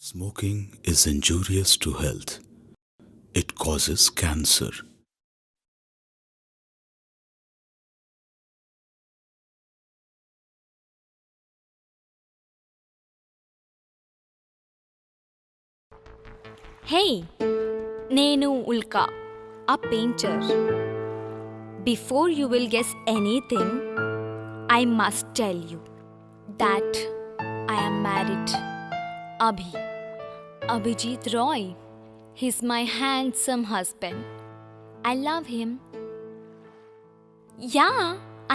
Smoking is injurious to health. It causes cancer. Hey, నేను ఉల్కా, a painter. Before you will guess anything, I must tell you that I am married. Abhijit Roy. He's my handsome husband. I love him. Yeah,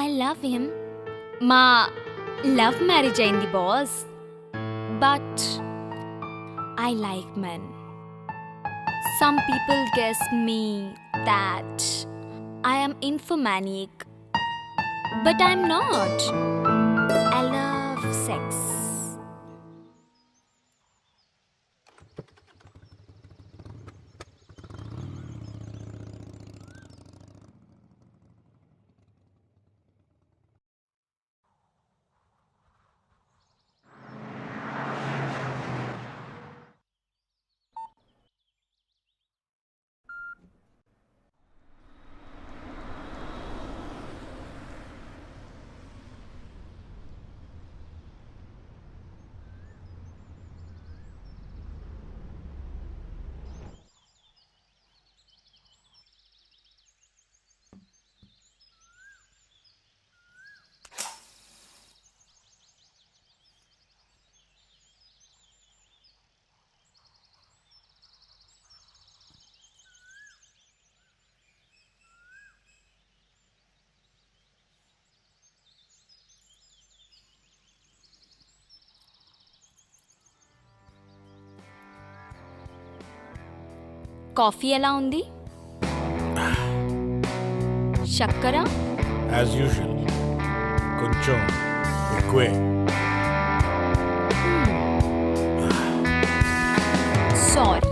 I love him. మా love marriage అయింది boss. But I like men. Some people guess me that I am infomaniac, but I'm not. I love sex. Coffee ఎలా ఉంది? చక్కెర? As usual కొంచెం ఎక్కువే. Sorry.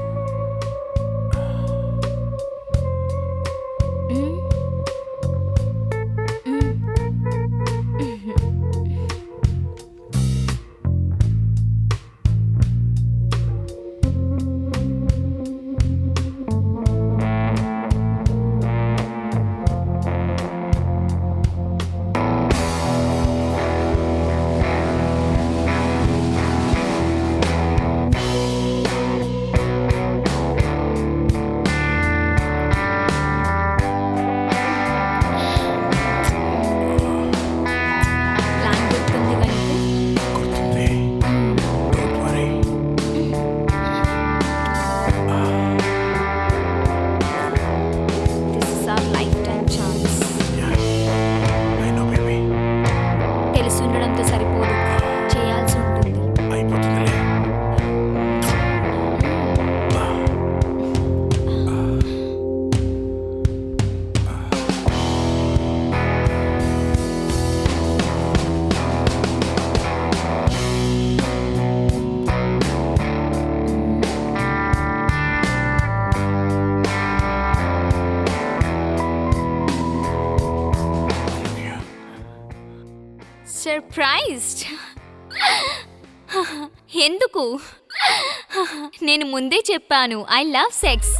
Surprised. ఎందుకు? నేను ముందే చెప్పాను ఐ లవ్ సెక్స్,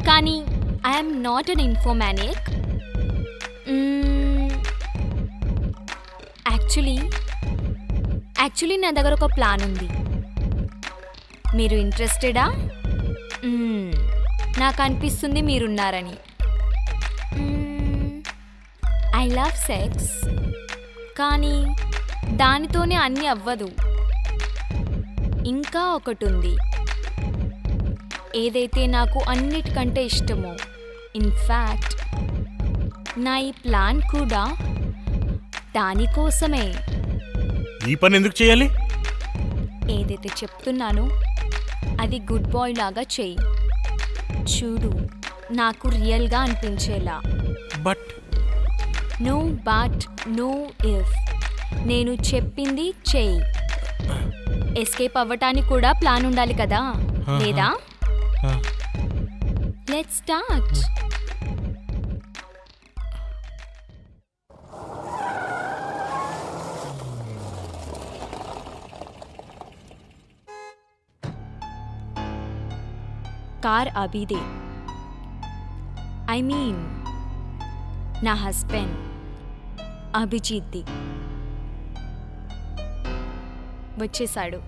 కానీ ఐఎమ్ నాట్ అన్ ఇన్ఫోమానియక్. యాక్చువల్లీ నా దగ్గర ఒక ప్లాన్ ఉంది. మీరు ఇంట్రెస్టెడా? నాకు అనిపిస్తుంది మీరున్నారని. ఐ లవ్ సెక్స్, కానీ దానితోనే అన్నీ అవ్వదు. ఇంకా ఒకటి ఉంది, ఏదైతే నాకు అన్నిటికంటే ఇష్టమో. ఇన్ఫ్యాక్ట్ నా ఈ ప్లాన్ కూడా దానికోసమే. ఈ పని ఎందుకు చేయాలి? ఏదైతే చెప్తున్నానో అది గుడ్ బాయ్ లాగా చెయ్యి. చూడు, నాకు రియల్గా అనిపించేలా. But no but, no if. నేను చెప్పింది చెయ్యి. ఎస్కేప్ అవ్వటానికి కూడా ప్లాన్ ఉండాలి కదా, లేదా? Let's start. కార్ అభిదే. ఐ మీన్ నా హస్బెండ్ అభిజిత్ది. వచ్చేసాడు.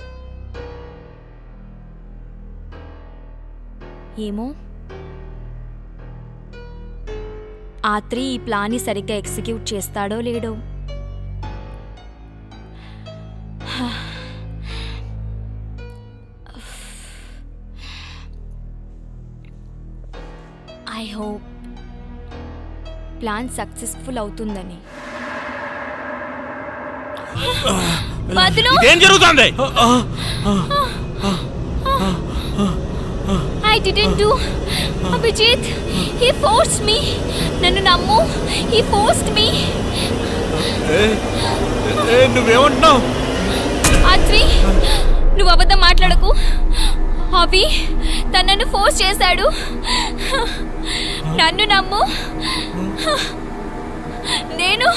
ఏమో ఆత్రి ఈ ప్లాన్ని సరిగ్గా ఎగ్జిక్యూట్ చేస్తాడో లేడో. ఐ హోప్ ప్లాన్ సక్సెస్ఫుల్ అవుతుందని. ఏం జరుగుతుంది? I didn't do. Abhijit, he forced me. నన్ను నమ్ము, he forced me. నువ్వేమంటున్నావు? ఆత్రి, నువ్వు అబద్ధం మాట్లాడకు. అభి తను నన్ను ఫోర్స్ చేశాడు. నన్ను నమ్ము. నేను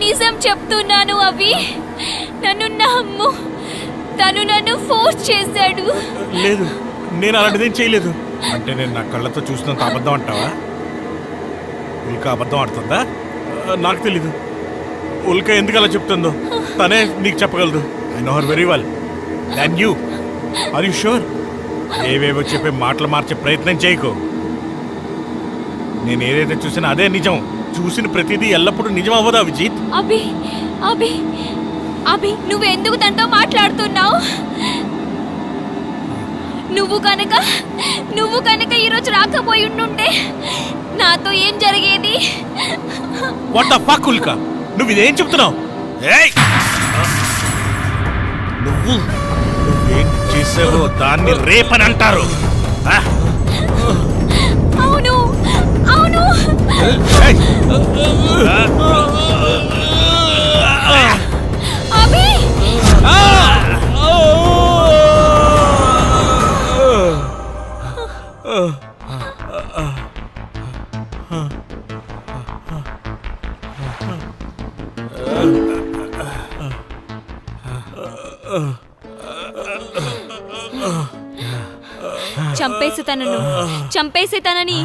నిజం చెప్తున్నాను అభి, నన్ను నమ్ము. తను నన్ను ఫోర్స్ చేశాడు. లేదు, నేను అలాంటిదేం చేయలేదు. అంటే నేను నా కళ్ళతో చూసినంత అబద్ధం అంటావా? ఉల్కా అబద్ధం ఆడుతుందా? నాకు తెలీదు. ఉల్కా ఎందుకు అలా చెప్తుందో తనే నీకు చెప్పగలదు. I know her very well. And you are you sure? ఏవేవో చెప్పే మాటలు మార్చే ప్రయత్నం చేయకు. నేను ఏదైతే చూసినా అదే నిజం. చూసిన ప్రతిదీ ఎల్లప్పుడూ నిజం అవ్వదా అభిజిత్? అభి అభి అభి నువ్వెందుకు తనతో మాట్లాడుతున్నావు? నువ్వు కనుక ఈరోజు రాకపోయి ఉండుంటే నాతో ఏం జరిగేది? వాట్ ద ఫక్ ఉల్కా, నువ్వు ఇదేం చెప్తున్నావు? నువ్వేం చేసావో దాన్ని రేపని అంటారు. అవును అవును. అభి చంపేసి తనని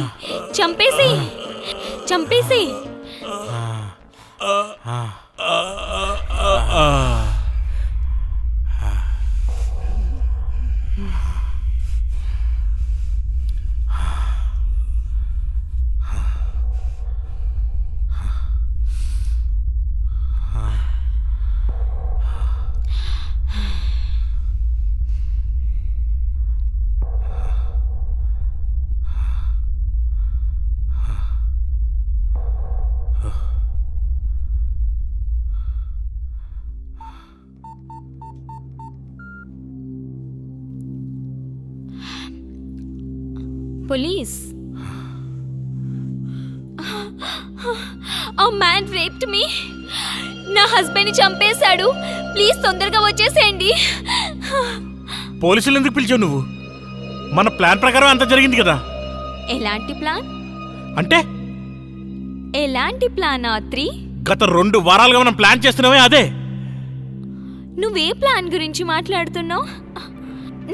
చంపేసి. Police. A man raped me. నా హస్బెండ్ని చంపేశాడు. ప్లీజ్ తొందరగా వచ్చేసేయండి. పోలీసులు ఎందుకు పిలిచావు నువ్వు? మన ప్లాన్ ప్రకారం అంత జరిగింది కదా. ఎలాంటి ప్లాన్? అంటే ఎలాంటి ప్లాన్ ఆత్రి? గత 2 వారాలుగా మనం ప్లాన్ చేస్తున్నామే అదే. నువ్వే ప్లాన్ గురించి మాట్లాడుతున్నావు?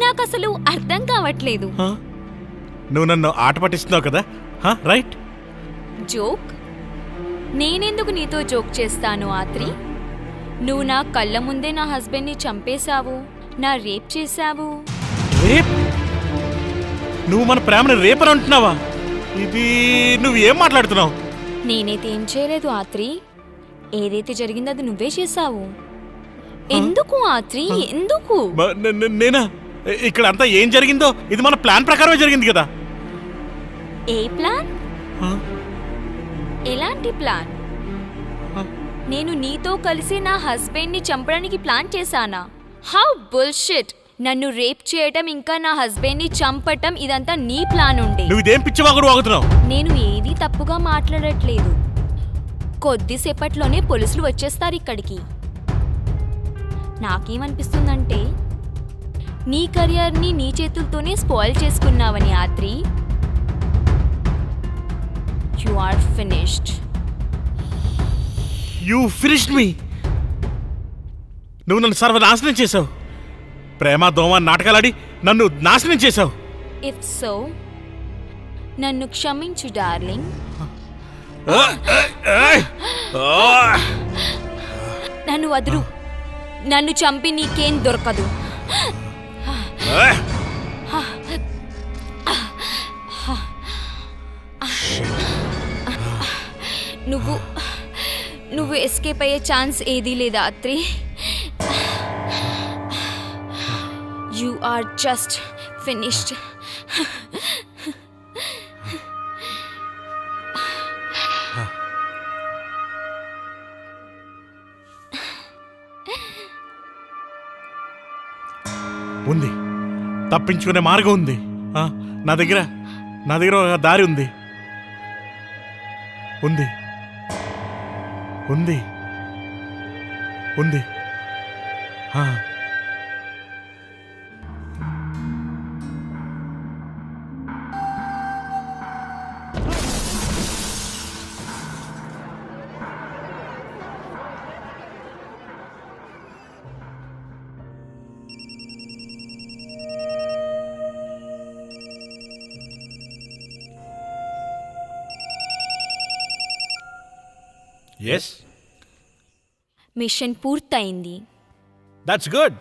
నాకు అసలు అర్థం కావట్లేదు. నువ్వు నన్ను ఆట పట్టిస్తున్నావు కదా, రైట్? జోక్? నేనెందుకు నీతో జోక్ చేస్తాను ఆత్రి? నువ్వు నా కళ్ళ ముందే నా హస్బెండ్ని చంపేశావు, నా రేప్ చేశావు. రేప్? నువ్వు మన ప్రేమని రేప్ అని అంటున్నావా? ఇది నువ్వు ఏం మాట్లాడుతున్నావు? నేనైతే ఏం చేయలేదు ఆత్రి. ఏదైతే జరిగిందో అది నువ్వే చేశావు. ఎందుకు ఆత్రి, ఎందుకు? నేనా? ఇక్కడ అంతా ఏం జరిగిందో ఇది మన ప్లాన్ ప్రకారమే జరిగింది కదా. ఏ ప్లాన్? ఎలాంటి ప్లాన్? నేను నీతో కలిసి నా హస్బెండ్ని చంపడానికి ప్లాన్ చేశానా? How bullshit! నన్ను రేప్ చేయటం ఇంకా నా హస్బెండ్ని చంపటం ఇదంతా నీ ప్లాన్ ఉండే. నువ్వు ఇదేం పిచ్చివాగుడు వాగుతున్నావు? నేను ఏది తప్పుగా మాట్లాడట్లేదు. కొద్దిసేపట్లోనే పోలీసులు వచ్చేస్తారు ఇక్కడికి. నాకేమనిపిస్తుందంటే నీ కెరియర్ని నీ చేతులతోనే స్పాయిల్ చేసుకున్నావని Atri. You are finished. You finished me. నువ్వు నన్ను సర్వనాశనం చేశావు. ప్రేమ దోమ నాటకాలాడి నన్ను నాశనం చేశావు. ఇఫ్ సో నన్ను క్షమించు డార్లింగ్. నన్ను వదులు. నన్ను చంపి నీకేం దొరకదు. నువ్వు ఎస్కేప్ అయ్యే ఛాన్స్ ఏదీ లేదా Atri. You are just finished. ఉంది, తప్పించుకునే మార్గం ఉంది. నా దగ్గర ఒక దారి ఉంది. ఉంది ఉంది ఉంది Yes. మిషన్ పూర్తయింది. That's good.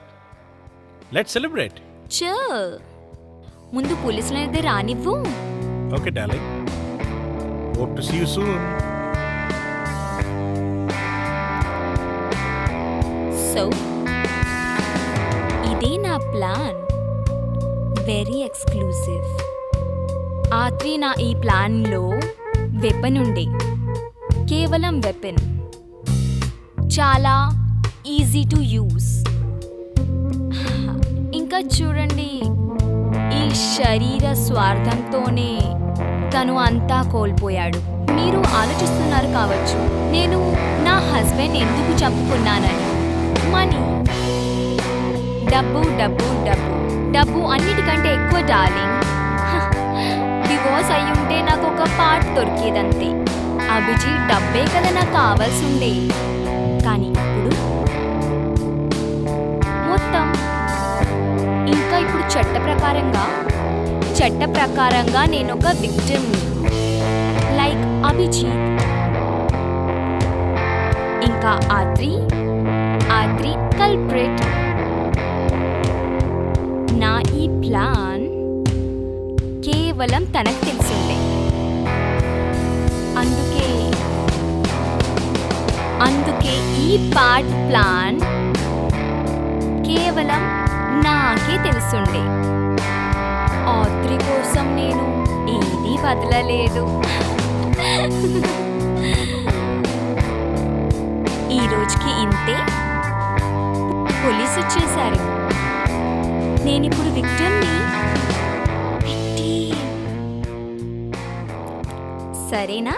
Let's celebrate. చల్, ముందు పోలీసులు అనేది రానివ్వు. Okay, darling. Hope to see you soon. So ఇదే నా ప్లాన్. Very exclusive. ఆత్రి నా ఈ ప్లాన్లో వెపన్ ఉండే. కేవలం వెపన్, చాలా ఈజీ టు యూస్. ఇంకా చూడండి, ఈ శరీర స్వార్థంతోనే తను అంతా కోల్పోయాడు. మీరు ఆలోచిస్తున్నారు కావచ్చు, నేను నా హస్బెండ్ ఎందుకు చంపుకున్నానని. మనీ, డబ్బు డబ్బు డబ్బు డబ్బు అన్నిటికంటే ఎక్కువ డార్లింగ్. డివోర్స్ అయి ఉంటే నాకు ఒక పార్ట్ దొరికేదంతే. అభిజిత్ డబ్బే కదా నాకు కావాల్సి ఉండే. కానీ ఇప్పుడు మొత్తం, ఇంకా ఇప్పుడు చట్ట ప్రకారంగా నేను ఒక విక్టిమ్ లైక్ అభిజిత్. ఇంకా ఆత్రి కల్ప్రిట్. నా ఈ ప్లాన్ కేవలం తనకు తెలిసిందే. అందుకే ఈ పార్ట్ ప్లాన్ కేవలం నాకే తెలుసుండే. ఆత్రి కోసం నేను ఏదీ వదలలేదు. ఈ రోజుకి ఇంతే. పోలీసు వచ్చేశారు. నేనిప్పుడు విక్టిమ్ని. సరేనా?